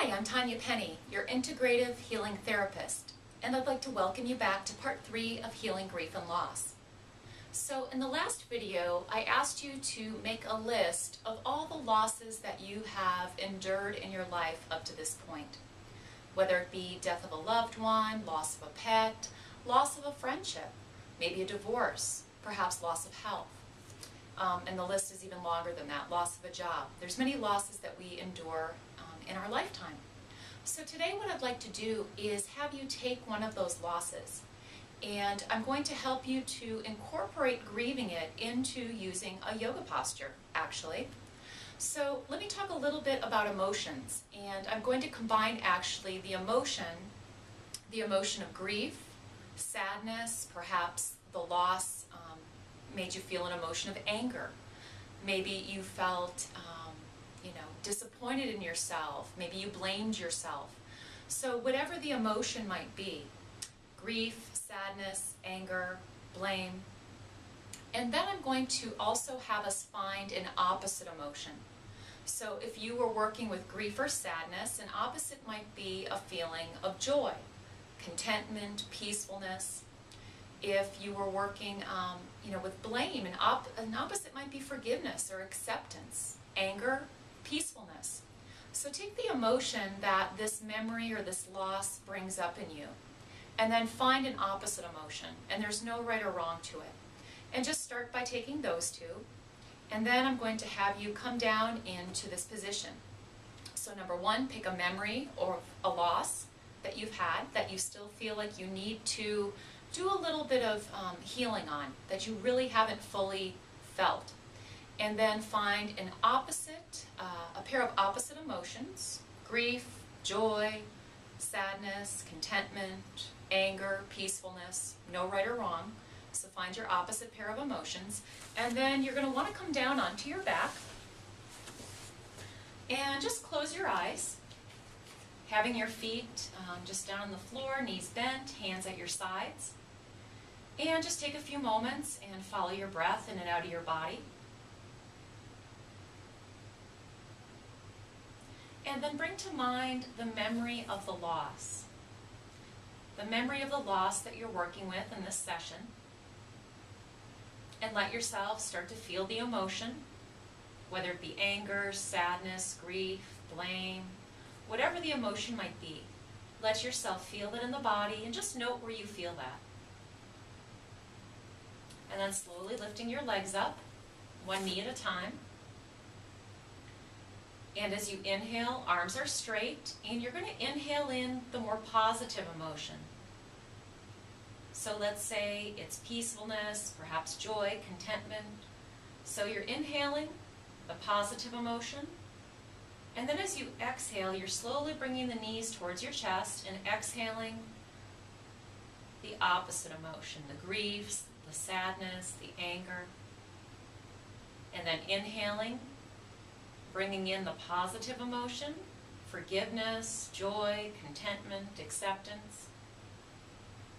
Hi, I'm Tanya Penny, your integrative healing therapist, and I'd like to welcome you back to part 3 of Healing Grief and Loss. So in the last video, I asked you to make a list of all the losses that you have endured in your life up to this point, whether it be death of a loved one, loss of a pet, loss of a friendship, maybe a divorce, perhaps loss of health. And the list is even longer than that, loss of a job. There's many losses that we endure in our lifetime. So today what I'd like to do is have you take one of those losses, and I'm going to help you to incorporate grieving it into using a yoga posture, actually. So let me talk a little bit about emotions, and I'm going to combine actually the emotion of grief, sadness, perhaps the loss made you feel an emotion of anger. Maybe you felt disappointed in yourself. Maybe you blamed yourself. So whatever the emotion might be, grief, sadness, anger, blame. And then I'm going to also have us find an opposite emotion. So if you were working with grief or sadness, an opposite might be a feeling of joy, contentment, peacefulness. If you were working with blame, an opposite might be forgiveness or acceptance, anger, peacefulness. So take the emotion that this memory or this loss brings up in you, and then find an opposite emotion, and there's no right or wrong to it. And just start by taking those two, and then I'm going to have you come down into this position. So number one, pick a memory or a loss that you've had that you still feel like you need to do a little bit of healing on, that you really haven't fully felt. And then find an opposite, a pair of opposite emotions: grief, joy, sadness, contentment, anger, peacefulness, no right or wrong. So find your opposite pair of emotions, and then you're going to want to come down onto your back and just close your eyes, having your feet just down on the floor, knees bent, hands at your sides, and just take a few moments and follow your breath in and out of your body. And then bring to mind the memory of the loss. The memory of the loss that you're working with in this session. And let yourself start to feel the emotion, whether it be anger, sadness, grief, blame, whatever the emotion might be. Let yourself feel it in the body and just note where you feel that. And then slowly lifting your legs up, one knee at a time. And as you inhale, arms are straight, and you're going to inhale in the more positive emotion. So let's say it's peacefulness, perhaps joy, contentment. So you're inhaling the positive emotion, and then as you exhale, you're slowly bringing the knees towards your chest and exhaling the opposite emotion, the griefs, the sadness, the anger. And then inhaling, bringing in the positive emotion, forgiveness, joy, contentment, acceptance.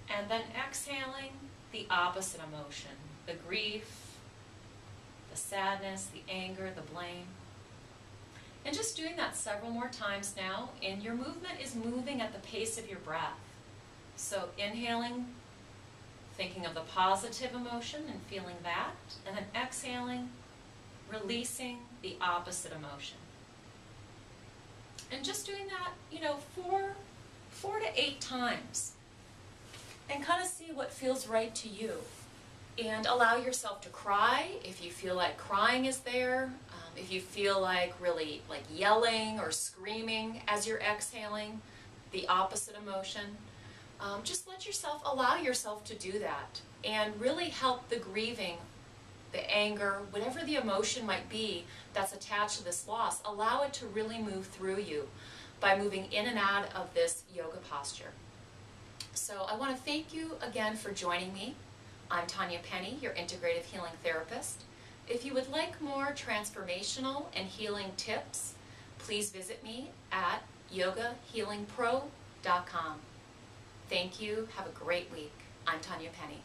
And then exhaling the opposite emotion, the grief, the sadness, the anger, the blame. And just doing that several more times now, and your movement is moving at the pace of your breath. So inhaling, thinking of the positive emotion and feeling that, and then exhaling, releasing the opposite emotion. And just doing that, 4 to 8 times. And kind of see what feels right to you. And allow yourself to cry if you feel like crying is there. If you feel like really like yelling or screaming as you're exhaling the opposite emotion. Just allow yourself to do that. And really help the grieving, the anger, whatever the emotion might be that's attached to this loss, allow it to really move through you by moving in and out of this yoga posture. So I want to thank you again for joining me. I'm Tanya Penny, your integrative healing therapist. If you would like more transformational and healing tips, please visit me at yogahealingpro.com. Thank you. Have a great week. I'm Tanya Penny.